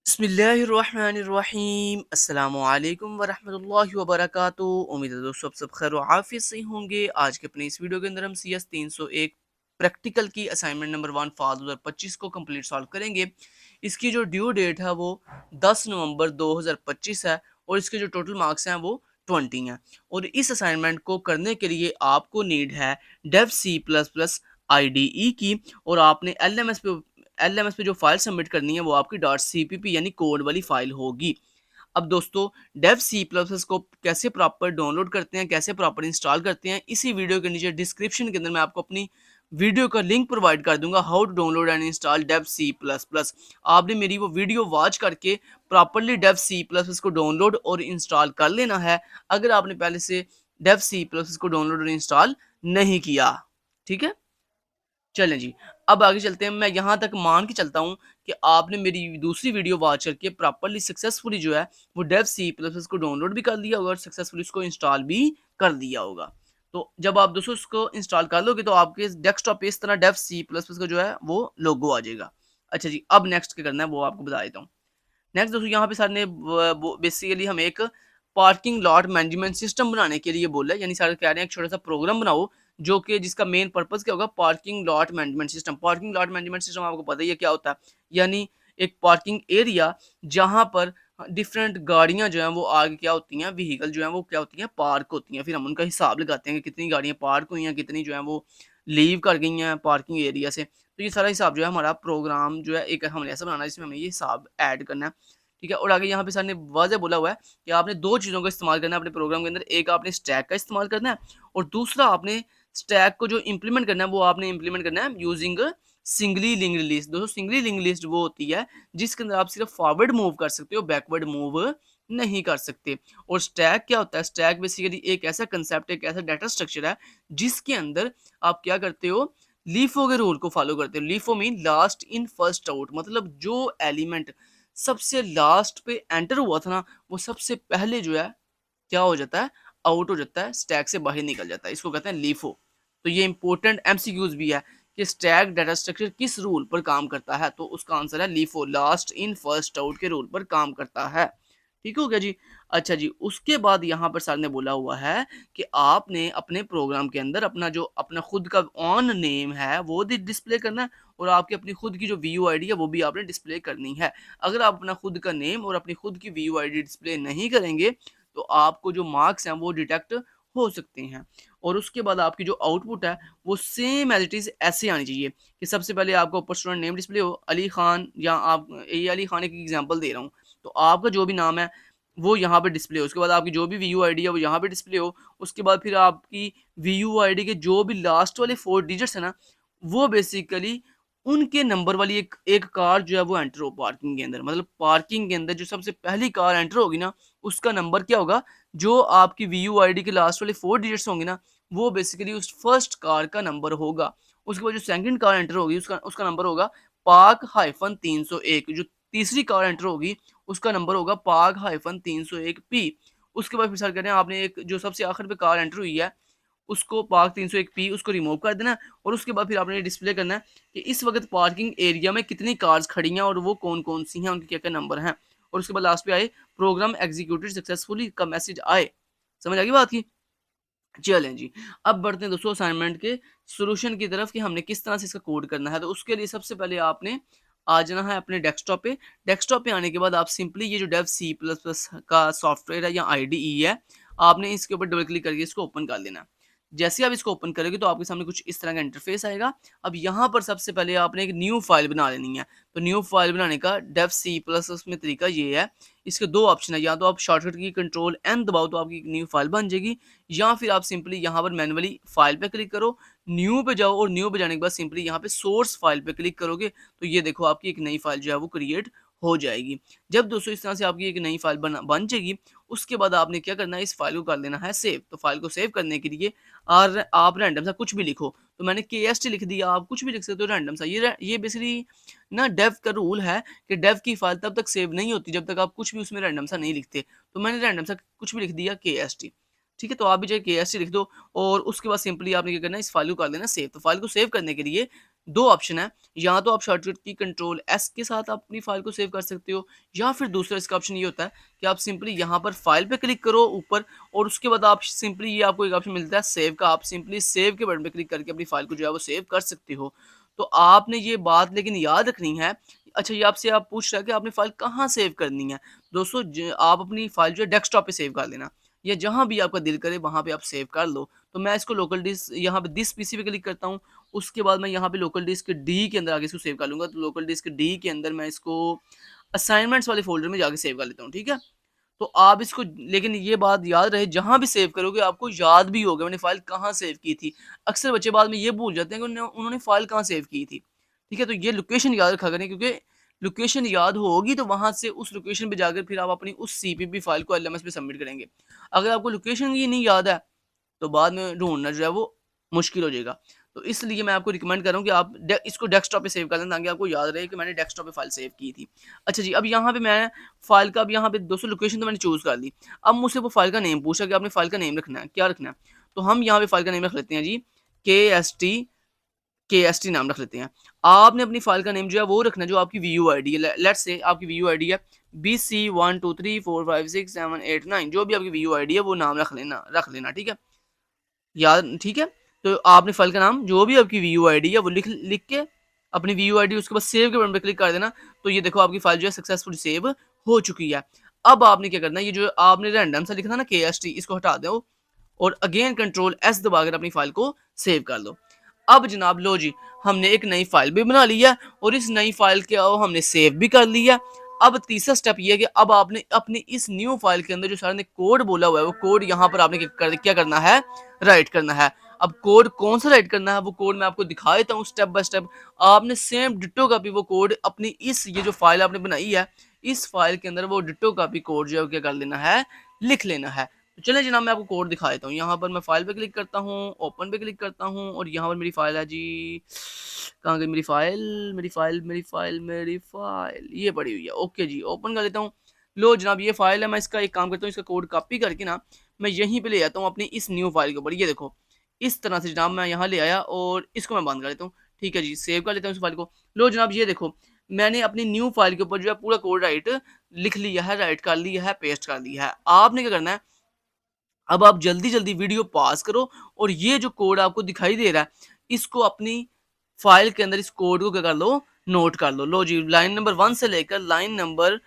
बिस्मिल्लाहिर्रहमानिर्रहीम अस्सलामुअलैकुम वरहमतुल्लाहि वबरकातुहू। उम्मीद है दोस्तों आप सब खैर आफियत से होंगे। आज के अपने इस वीडियो के अंदर हम CS 301 प्रैक्टिकल की असाइनमेंट नंबर 1 फाल 2025 को कंप्लीट सॉल्व करेंगे। इसकी जो ड्यू डेट है वो 10 नवंबर 2025 है और इसके जो टोटल मार्क्स हैं वो 20 हैं। और इस असाइनमेंट को करने के लिए आपको नीड है डेव C++ IDE की, और आपने LMS पे जो फाइल सबमिट करनी है वो आपकी .cpp यानी कोड वाली फाइल होगी। अब दोस्तों, डेव C++ को कैसे प्रॉपर डाउनलोड करते हैं, कैसे प्रॉपर इंस्टॉल करते हैं, इसी वीडियो के नीचे डिस्क्रिप्शन के अंदर मैं आपको अपनी वीडियो का लिंक प्रोवाइड कर दूंगा, how to download and install Dev C++। आपने मेरी वो वीडियो वॉच करके प्रॉपरली डेव C++ को डाउनलोड और इंस्टॉल कर लेना है, अगर आपने पहले से डेव C++ को डाउनलोड और इंस्टॉल नहीं किया। ठीक है, चलें जी, अब आगे चलते हैं। मैं यहाँ तक मान के चलता हूँ कि आपने मेरी दूसरी वीडियो वॉच करके प्रॉपर्ली सक्सेसफुली जो है वो डेव C++ को डाउनलोड भी कर लिया होगा और सक्सेसफुली उसको इंस्टॉल भी कर दिया होगा। तो जब आप दोस्तों उसको इंस्टॉल कर लोगे तो आपके डेस्कटॉप पे इस तरह डेव C++ का जो है वो लोगो आ जाएगा। अच्छा जी, अब नेक्स्ट क्या करना है वो आपको बता देता हूँ। नेक्स्ट दोस्तों, यहाँ पे सर ने बेसिकली हमें एक पार्किंग लॉट मैनेजमेंट सिस्टम बनाने के लिए बोला है, यानी सर कह रहे हैं एक छोटा सा प्रोग्राम बनाओ जो कि जिसका मेन पर्पस क्या होगा, parking lot management system. Parking lot management system आपको पता ही है क्या होता है, यानी एक पार्किंग एरिया जहां पर डिफरेंट गाड़ियां जो हैं वो आगे क्या होती हैं, व्हीकल जो हैं वो क्या होती हैं, पार्क होती हैं। फिर हम उनका हिसाब लगाते हैं कि कितनी गाड़ियां पार्क हुई हैं, कितनी जो है वो लीव कर गई हैं पार्किंग एरिया से। तो ये सारा हिसाब जो है हमारा प्रोग्राम जो है एक हमने ऐसा बनाना है जिसमें हमें ये हिसाब ऐड करना है। ठीक है, और आगे यहाँ पे सर ने वाज़ेह बोला हुआ है कि आपने दो चीज़ों का इस्तेमाल करना है अपने प्रोग्राम के अंदर। एक आपने स्टैक का इस्तेमाल करना है और दूसरा आपने स्टैक को जो इम्प्लीमेंट करना है वो आपने इम्प्लीमेंट करना है यूजिंग सिंगली लिंक्ड लिस्ट। दोस्तों, सिंगली लिंक्ड लिस्ट वो होती है जिसके अंदर आप सिर्फ फॉरवर्ड मूव कर सकते हो, बैकवर्ड मूव नहीं कर सकते। और स्टैक क्या होता है, स्टैक बेसिकली एक ऐसा कंसेप्ट, एक ऐसा डाटा स्ट्रक्चर है जिसके अंदर आप क्या करते हो, लीफो के रूल को फॉलो करते हो। LIFO mean last in first out, मतलब जो एलिमेंट सबसे लास्ट पे एंटर हुआ था ना वो सबसे पहले जो है क्या हो जाता है, आउट हो जाता है, स्टैक से बाहर निकल जाता है। इसको कहते हैं लीफो। तो ये इंपॉर्टेंट एमसीक्यूज भी है कि स्टैक डाटा स्ट्रक्चर किस रूल पर काम करता है, तो उसका आंसर है LIFO, last in first out के रूल पर काम करता है। ठीक हो गया जी। अच्छा जी, उसके बाद यहाँ पर सर ने बोला हुआ है कि आपने अपने प्रोग्राम के अंदर अपना जो अपना खुद का ऑन नेम है वो डिस्प्ले करना है, और आपकी अपनी खुद की जो VUID है वो भी आपने डिस्प्ले करनी है। अगर आप अपना खुद का नेम और अपनी खुद की VUID डिस्प्ले नहीं करेंगे तो आपको जो मार्क्स हैं वो डिटेक्ट हो सकते हैं। और उसके बाद आपकी जो आउटपुट है वो सेम एज इट इज़ ऐसे आनी चाहिए कि सबसे पहले आपका ऊपर स्टूडेंट नेम डिस्प्ले हो, अली खान, या आप ये अली खान एक एग्जांपल दे रहा हूँ, तो आपका जो भी नाम है वो यहाँ पे डिस्प्ले हो। उसके बाद आपकी जो भी VUID है वो यहाँ पे डिस्प्ले हो। उसके बाद फिर आपकी VUID के जो भी लास्ट वाले 4 डिजिट्स है ना, वो बेसिकली उनके नंबर वाली एक एक कार जो है वो एंटर हो पार्किंग के अंदर। मतलब पार्किंग के अंदर जो सबसे पहली कार एंटर होगी ना, उसका नंबर क्या होगा, जो आपकी VUID के लास्ट वाले 4 डिजिट्स होंगे ना, वो बेसिकली उस फर्स्ट कार का नंबर होगा। उसके बाद जो सेकंड कार एंटर होगी उसका उसका नंबर होगा पाक-301। जो तीसरी कार एंटर होगी उसका नंबर होगा पाक-301P। उसके बाद फिर सर कह रहे हैं आपने एक जो सबसे आखिर पे कार एंटर हुई है उसको पाक-301P उसको रिमूव कर देना है, और उसके बाद फिर आपने डिस्प्ले करना है कि इस वक्त पार्किंग एरिया में कितनी कार्स खड़ी हैं और वो कौन-कौन सी हैं, उनके क्या-क्या नंबर हैं। और उसके बाद लास्ट पे आए प्रोग्राम एग्जीक्यूटेड सक्सेसफुली का मैसेज आए। समझ आ गई बात की? चलें जी, अब बढ़ते हैं दोस्तों असाइनमेंट के सॉल्यूशन की तरफ कि हमने किस तरह से इसका कोड करना है। तो उसके लिए सबसे पहले आपने आ जाना है अपने डेस्कटॉप पे। डेस्कटॉप पे आने के बाद आप सिंपली ये जो डेव C++ का सॉफ्टवेयर है या IDE है, आपने इसके ऊपर डबल क्लिक करके इसको ओपन कर लेना है। जैसे ही आप इसको ओपन करोगे तो आपके सामने कुछ इस तरह का इंटरफेस आएगा। अब यहाँ पर सबसे पहले आपने एक न्यू फाइल बना लेनी है। तो न्यू फाइल बनाने का डेव C++ में तरीका ये है, इसके दो ऑप्शन है, या तो आप शॉर्टकट की कंट्रोल N दबाओ तो आपकी एक न्यू फाइल बन जाएगी, या फिर आप सिंपली यहाँ पर मैनुअली फाइल पे क्लिक करो, न्यू पे जाओ, और न्यू पे जाने के बाद सिंपली यहाँ पे सोर्स फाइल पे क्लिक करोगे तो ये देखो आपकी एक नई फाइल जो है वो क्रिएट हो जाएगी। जब दोस्तों इस तरह से आपकी एक नई फाइल बन जाएगी, उसके बाद आपने क्या करना है, इस फाइल को कर लेना है सेव। तो फाइल को सेव करने के लिए और आप रैंडम सा कुछ भी लिखो, तो मैंने KST लिख दिया, आप कुछ भी लिख सकते हो रैंडम सा। ये बेसिकली ना डेव का रूल है कि डेव की फाइल तब तक सेव नहीं होती जब तक आप कुछ भी उसमें रैंडम सा नहीं लिखते। तो मैंने रैंडम सा कुछ भी लिख दिया KST। ठीक है, तो आप भी जो KST लिख दो, और उसके बाद सिंपली आपने क्या करना है, इस फाइल को कर लेना सेव। तो फाइल को सेव करने के लिए दो ऑप्शन है, या तो आप शॉर्टकट की कंट्रोल एस के साथ अपनी फाइल को सेव कर सकते हो, या फिर दूसरा इसका ऑप्शन ये होता है कि आप सिंपली यहाँ पर फाइल पे क्लिक करो ऊपर, और उसके बाद आप सिंपली ये आपको एक ऑप्शन मिलता है सेव का, आप सिंपली सेव के बटन पे क्लिक करके अपनी फाइल को जो है वो सेव कर सकते हो। तो आपने ये बात लेकिन याद रखनी है। अच्छा, ये आपसे आप पूछ रहा है कि आपने फाइल कहाँ सेव करनी है। दोस्तों आप अपनी फाइल जो है डेस्कटॉप पे सेव कर लेना, या जहाँ भी आपका दिल करे वहाँ पे आप सेव कर लो। तो मैं इसको लोकल डिस्क यहाँ पे दिस पीसी पे क्लिक करता हूँ, उसके बाद मैं यहाँ पे लोकल डिस्क डी के अंदर आगे इसको सेव कर लूँगा। तो लोकल डिस्क डी के अंदर मैं इसको असाइनमेंट्स वाले फ़ोल्डर में जाके सेव कर लेता हूँ, ठीक है? तो आप इसको, लेकिन ये बात याद रहे, जहाँ भी सेव करोगे आपको याद भी होगा मैंने फ़ाइल कहाँ सेव की थी। अक्सर बच्चे बाद में ये भूल जाते हैं कि उन्होंने फ़ाइल कहाँ सेव की थी, ठीक है? तो ये लोकेशन याद रखा करें, क्योंकि लोकेशन याद होगी तो वहाँ से उस लोकेशन पे जाकर फिर आप अपनी उस सीपीपी फ़ाइल को एलएमएस पे सबमिट करेंगे। अगर आपको लोकेशन ही नहीं याद है तो बाद में ढूँढना जो है वो मुश्किल हो जाएगा। तो इसलिए मैं आपको रिकमेंड कर रहा हूँ कि आप इसको डेस्कटॉप पे सेव कर लें, ताकि आपको याद रहे कि मैंने डेस्कटॉप पे फ़ाइल सेव की थी। अच्छा जी, अब यहाँ पे मैं फ़ाइल का, अब यहाँ पे दोस्तों लोकेशन तो मैंने चूज़ कर ली। अब मुझसे वो फ़ाइल का नेम पूछा कि आपने फ़ाइल का नेम रखना है, क्या रखना है? तो हम यहाँ पे फ़ाइल का नेम रख लेते हैं जी, केएसटी केएसटी नाम रख लेते हैं। आपने अपनी फ़ाइल का नेम जो है वो रखना है जो आपकी वीयू आईडी है। लेट्स से आपकी वीयू आईडी है BC12345678 9, जो भी आपकी वीयू आईडी है वो नाम रख लेना, ठीक है? याद, ठीक है? तो आपने फ़ाइल का नाम जो भी आपकी वीयू आईडी है वो लिख लिख के अपनी वीयू आईडी, उसके बाद सेव के बटन पे क्लिक कर देना। तो ये देखो आपकी फ़ाइल जो है सक्सेसफुली सेव हो चुकी है। अब आपने क्या करना है, ये जो आपने रैंडम सा लिखा था ना केएसटी, इसको हटा दो और अगेन कंट्रोल एस दबाकर अपनी फ़ाइल को सेव कर लो। अब जनाब लो जी, हमने एक नई फ़ाइल भी बना ली है और इस नई फ़ाइल को हमने सेव भी कर लिया। अब तीसरा स्टेप ये है कि अब आपने अपनी इस न्यू फ़ाइल के अंदर जो सर ने कोड बोला हुआ है, वो कोड यहाँ पर आपने क्या करना है, राइट करना है। अब कोड कौन सा राइट करना है, वो कोड मैं आपको दिखा देता हूँ स्टेप बाय स्टेप। आपने सेम डिट्टो कॉपी वो कोड अपनी इस ये जो फ़ाइल आपने बनाई है, इस फ़ाइल के अंदर वो डिट्टो कॉपी कोड जो है क्या कर लेना है, लिख लेना है। तो चलिए जनाब मैं आपको कोड दिखा देता हूँ। यहाँ पर मैं फ़ाइल पे क्लिक करता हूँ, ओपन पे क्लिक करता हूँ, और यहाँ पर मेरी फ़ाइल है जी, कहाँ गई मेरी फ़ाइल, ये पड़ी हुई है। ओके जी, ओपन कर लेता हूँ। लो जनाब ये फ़ाइल है, मैं इसका एक काम करता हूँ, इसका कोड कॉपी करके ना मैं यहीं पे ले आता हूँ अपनी इस न्यू फ़ाइल के ऊपर। ये देखो, इस तरह से जनाब मैं यहाँ ले आया और इसको मैं बंद कर लेता हूँ। ठीक है जी, सेव कर लेता हूँ इस फ़ाइल को। लो जनाब ये देखो, मैंने अपनी न्यू फ़ाइल के ऊपर जो है पूरा कोड लिख लिया है, राइट कर लिया है, पेस्ट कर लिया है। आपने क्या करना है, अब आप जल्दी-जल्दी वीडियो पॉज़ करो और ये जो कोड आपको दिखाई दे रहा है, इसको अपनी फ़ाइल के अंदर इस कोड को क्या कर लो, नोट कर लो। लो जी, लाइन नंबर 1 से लेकर लाइन नंबर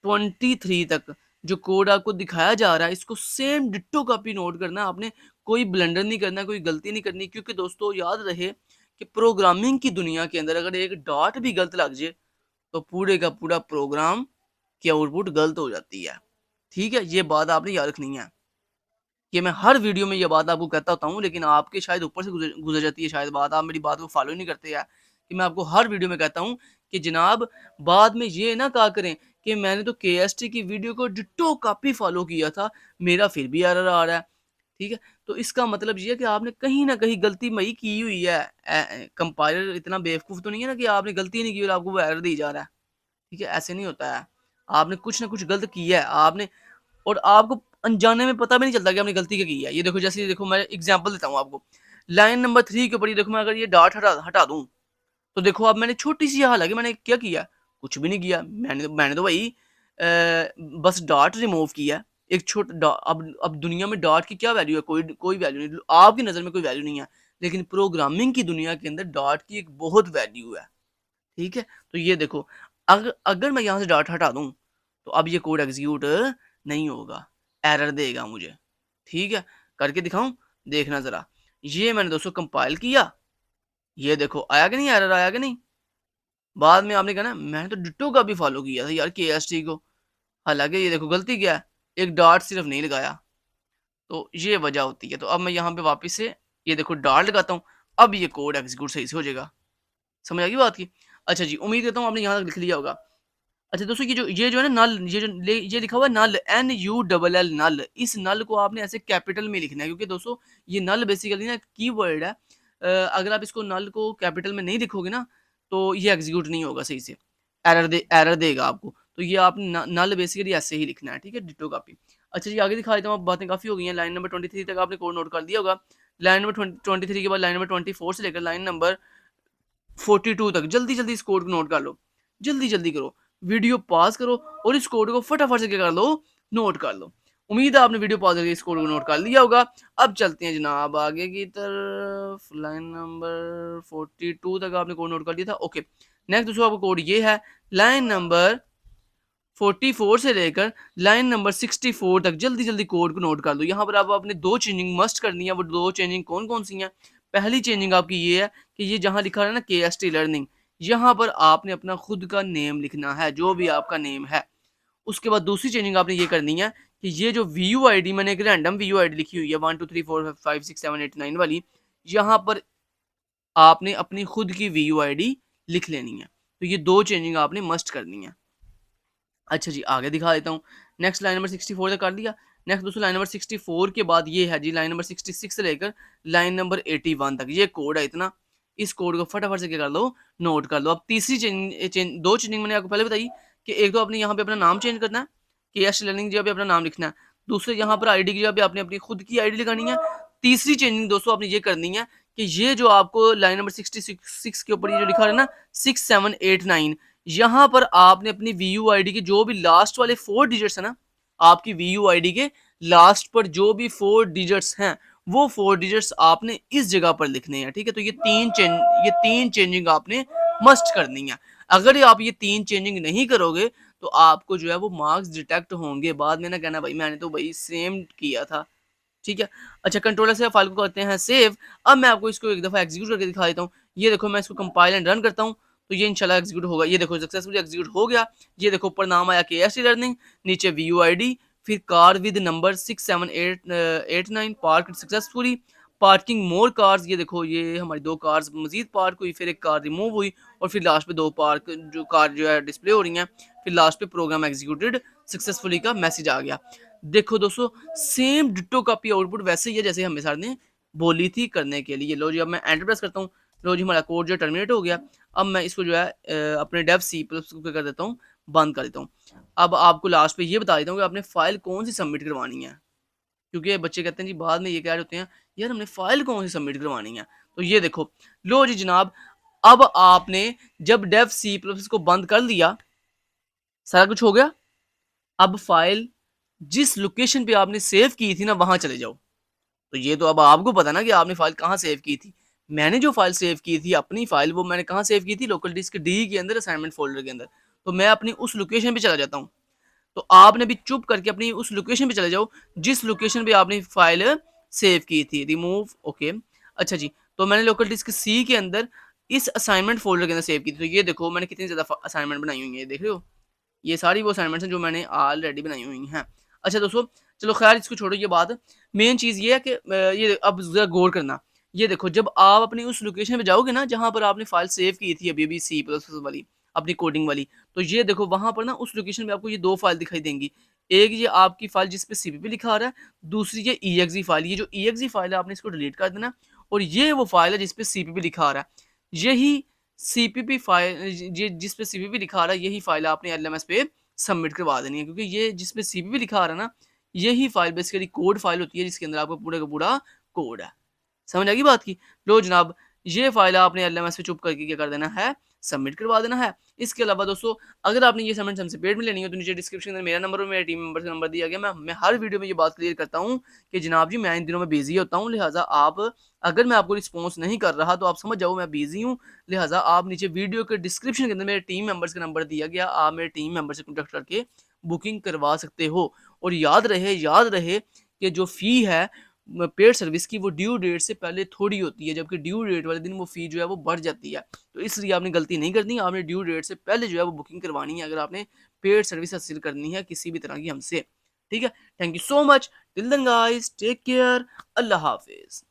23 तक जो कोड आपको दिखाया जा रहा है, इसको सेम डिट्टो कॉपी नोट करना है आपने। कोई ब्लंडर नहीं करना, कोई गलती नहीं करनी, क्योंकि दोस्तों याद रहे कि प्रोग्रामिंग की दुनिया के अंदर अगर एक डॉट भी गलत लग जाए, तो पूरे का पूरा प्रोग्राम की आउटपुट गलत हो जाती है। ठीक है? ये बात आपने याद रखनी है। ये मैं हर वीडियो में ये बात आपको कहता होता हूँ, लेकिन आपके शायद ऊपर से गुज़र गुज़र जाती है शायद बात, आप मेरी बात को फ़ॉलो ही नहीं करते यार, कि मैं आपको हर वीडियो में कहता हूँ कि जनाब बाद में ये ना कहा करें कि मैंने तो केएसटी की वीडियो को डिट्टो कॉपी फ़ॉलो किया था, मेरा फिर भी एरर आ रहा है, ठीक है? तो इसका मतलब ये है कि आपने कहीं न कहीं गलती मई की हुई है। कंपाइलर इतना बेवकूफ़ तो नहीं है ना कि आपने गलती नहीं की और आपको वो एरर दी जा रहा है, ठीक है? ऐसे नहीं होता है। आपने कुछ ना कुछ गलत किया है, आपने, और आपको अनजाने में पता भी नहीं चलता कि आपने गलती क्या की है। ये देखो, जैसे ये देखो मैं एग्ज़ाम्पल देता हूँ आपको। लाइन नंबर 3 के ऊपर ये देखो, मैं अगर ये डॉट हटा हटा दूँ, तो देखो अब मैंने छोटी-सी, हालाँकि मैंने क्या किया? कुछ भी नहीं किया। मैंने तो वही बस डॉट रिमूव किया। एक छोटा डॉ अब दुनिया में डॉट की क्या वैल्यू है? कोई कोई वैल्यू नहीं। आपकी नज़र में कोई वैल्यू नहीं है। लेकिन प्रोग्रामिंग की दुनिया के अंदर डॉट की एक बहुत वैल्यू है। ठीक है? तो ये देखो, अगर मैं यहाँ से डॉट हटा दूँ, तो अब ये कोड एग्ज़ीक्यूट नहीं होगा, एरर देगा मुझे। ठीक है? करके दिखाऊँ? देखना ज़रा। ये मैंने दोस्तों कंपाइल किया, ये देखो आया कि नहीं, एरर आया कि नहीं? बाद में आपने कहना मैंने तो डिट्टो का भी फ़ॉलो किया था यार केएसटी को। हालाँकि ये देखो गलती क्या है, एक डॉट सिर्फ़ नहीं लगाया। तो ये वजह होती है। तो अब मैं यहाँ पे वापस से ये देखो डॉट लगाता हूँ, अब ये कोड एग्ज़ीक्यूट सही से हो जाएगा। समझ आ गई बात की? अच्छा जी, उम्मीद करता हूँ आपने यहाँ तक लिख लिया होगा। अच्छा दोस्तों, ये जो है ना नल, ये लिखा हुआ है नल, NULL नल, इस नल को आपने ऐसे कैपिटल में लिखना है, क्योंकि दोस्तों ये नल बेसिकली ना कीवर्ड है। अगर आप इसको नल को कैपिटल में नहीं लिखोगे ना, तो ये एग्जीक्यूट नहीं होगा सही से, एरर देगा आपको। तो ये आप नल बेसिकली ऐसे ही लिखना है, ठीक है, डिट्टो कॉपी। अच्छा जी, आगे दिखा देता हूँ, अब बातें काफ़ी हो गई हैं। लाइन नंबर 23 तक आपने कोड नोट कर दिया होगा। लाइन नंबर 23 के बाद लाइन नंबर 24 से लेकर लाइन नंबर 42 तक जल्दी जल्दी इस कोड को नोट कर लो, जल्दी जल्दी करो, वीडियो पॉज करो और इस कोड को फटाफट से क्या कर लो, नोट कर लो। उम्मीद है आपने वीडियो पॉज करके इस कोड को नोट कर लिया होगा। अब चलते हैं जनाब आगे की तरफ, लाइन नंबर 42 तक आपने कोड नोट कर लिया था। ओके, नेक्स्ट दूसरा आपका कोड ये है, लाइन नंबर 44 से लेकर लाइन नंबर 64 तक जल्दी जल्दी कोड को नोट कर लो। यहाँ पर आप अपने दो चेंजिंग मस्ट करनी है। वो दो चेंजिंग कौन कौन सी हैं? पहली चेंजिंग आपकी ये है कि ये जहाँ लिखा है ना KST लर्निंग, यहाँ पर आपने अपना खुद का नेम लिखना है, जो भी आपका नेम है। उसके बाद दूसरी चेंजिंग आपने ये करनी है कि ये जो VUID, मैंने एक रैंडम VUID लिखी हुई है 1 2 3 4 5 6 7 8 9 वाली, यहाँ पर आपने अपनी खुद की VUID लिख लेनी है। तो ये दो चेंजिंग आपने मस्ट करनी है। अच्छा जी, आगे दिखा देता हूँ। नेक्स्ट लाइन नंबर 64 तक कर लिया। नेक्स्ट दोस्तों लाइन नंबर 64 के बाद ये है जी लाइन नंबर 66 से लेकर लाइन नंबर 81 तक, ये कोड है इतना। इस कोड को फटाफट से क्या कर लो, नोट कर लो। अब तीसरी दो चेंजिंग मैंने आपको पहले बताई कि एक तो आपने यहाँ पे अपना नाम चेंज करना है, KST लर्निंग की जगह पे अपना नाम लिखना है। दूसरे यहाँ पर ID की जगह पे आपने अपनी खुद की ID लगानी है। तीसरी चेंजिंग दोस्तों आपने ये करनी है कि ये जो आपको लाइन नंबर 66 के ऊपर ये जो लिखा है ना 6 7 8 9, यहाँ पर आपने अपनी VUID के जो भी लास्ट वाले 4 डिजिट्स है ना, आपकी VUID के लास्ट पर जो भी 4 डिजिट्स हैं, वो 4 डिजिट्स आपने इस जगह पर लिखने हैं। ठीक है, तो ये तीन चेंजिंग आपने मस्ट करनी है। अगर आप ये तीन चेंजिंग नहीं करोगे तो आपको जो है वो मार्क्स डिटेक्ट होंगे। बाद में ना कहना भाई मैंने तो भाई सेम किया था। ठीक है, अच्छा कंट्रोलर से फाइल को करते हैं सेव। अब मैं आपको इसको एक दफ़ा एग्जीक्यूट करके दिखा देता हूँ। ये देखो मैं इसको कंपाइल एंड रन करता हूँ तो ये इंशाल्लाह एग्जीक्यूट होगा। ये देखो सक्सेसफुली एग्जीक्यूट हो गया। ये देखो ऊपर नाम आया KST लर्निंग, नीचे VUID, फिर car with number 67889 park successfully, parking more cars. ये देखो ये हमारी दो कार्स मजीद पार्क हुई, फिर एक कार रिमूव हुई और फिर लास्ट पे दो पार्क जो कार जो है डिस्प्ले हो रही हैं। फिर लास्ट पे प्रोग्राम एग्जीक्यूटेड सक्सेसफुली का मैसेज आ गया। देखो दोस्तों सेम डिट्टो कॉपी आउटपुट वैसे ही है जैसे हमें सर ने बोली थी करने के लिए। लो जी, अब मैं एंटर प्रेस करता हूँ। लो जी, हमारा कोड जो टर्मिनेट हो गया। अब मैं इसको जो है अपने डेव सी प्लस को कर देता हूँ, बंद कर देता हूँ। अब आपको लास्ट पे ये बता देता हूँ कि आपने फाइल कौन सी सबमिट करवानी है, क्योंकि बच्चे कहते हैं जी बाद में ये कह रहे होते हैं यार हमने फाइल कौन सी सबमिट करवानी है। तो ये देखो, लो जी जनाब, अब आपने जब डेव सी प्लस को बंद कर दिया, सारा कुछ हो गया। अब फाइल जिस लोकेशन पे आपने सेव की थी ना वहां चले जाओ। तो ये तो अब आपको पता ना कि आपने फाइल कहाँ सेव की थी। मैंने जो फाइल सेव की थी अपनी फाइल, वो मैंने कहाँ सेव की थी, लोकल डिस्क D के अंदर असाइनमेंट फोल्डर के अंदर। तो मैं अपनी उस लोकेशन पे चला जाता हूँ। तो आपने भी चुप करके अपनी उस लोकेशन पे चले जाओ जिस लोकेशन पे आपने फाइल सेव की थी। रिमूव, ओके, अच्छा जी। तो मैंने लोकल डिस्क C के अंदर इस असाइनमेंट फोल्डर के अंदर सेव की थी। तो ये देखो मैंने कितनी ज्यादा असाइनमेंट बनाई हुई है, देख रहे हो। ये सारी वो असाइनमेंट्स हैं जो मैंने ऑलरेडी बनाई हुई हैं। अच्छा दोस्तों, चलो खैर इसको छोड़ो ये बात। मेन चीज़ ये है कि ये अब ज़रा गौर करना। ये देखो जब आप अपनी उस लोकेशन पे जाओगे ना जहाँ पर आपने फाइल सेव की थी अभी सी प्लस प्लस वाली, अपनी कोडिंग वाली, तो ये देखो वहाँ पर ना उस लोकेशन पे आपको ये दो फाइल दिखाई देंगी। एक ये आपकी फाइल जिस पे CPP लिखा आ रहा है, दूसरी ये EXE फाइल। ये जो EXE फाइल है आपने इसको डिलीट कर देना और ये वो फाइल है जिस पे CPP लिखा आ रहा है। यही CPP फाइल जिस पे CPP लिखा आ रहा है, यही फाइल आपने LMS पे सबमिट करवा देनी है, क्योंकि ये जिसपे CPP लिखा आ रहा है ना, यही फाइल बेसिकली कोड फाइल होती है जिसके अंदर आपका पूरा का पूरा कोड है। समझ आ गई बात की। लो जनाब, ये फाइल आपने LMS पे चुप करके क्या कर देना है, सबमिट करवा देना है। इसके अलावा दोस्तों अगर आपने ये असाइनमेंट हमसे पेड में लेनी हो तो नीचे डिस्क्रिप्शन में मेरा नंबर और मेरे टीम मेंबर का नंबर दिया गया। मैं हर वीडियो में ये बात क्लियर करता हूँ कि जनाब जी मैं इन दिनों में बिजी होता हूँ, लिहाजा आप अगर मैं आपको रिस्पॉन्स नहीं कर रहा तो आप समझ जाओ मैं बिजी हूँ। लिहाजा आप नीचे वीडियो के डिस्क्रिप्शन के अंदर मेरे टीम मेंबर्स का नंबर दिया गया, आप मेरे टीम मेंबर से कॉन्टेक्ट करके बुकिंग करवा सकते हो। और याद रहे कि जो फ़ी है पेड सर्विस की, वो ड्यू डेट से पहले थोड़ी होती है, जबकि ड्यू डेट वाले दिन वो फ़ी जो है वो बढ़ जाती है। तो इसलिए आपने गलती नहीं करनी, आपने ड्यू डेट से पहले जो है वो बुकिंग करवानी है अगर आपने पेड सर्विस हासिल करनी है किसी भी तरह की हमसे। ठीक है, thank you so much. Till then guys, take care, अल्लाह हाफिज़।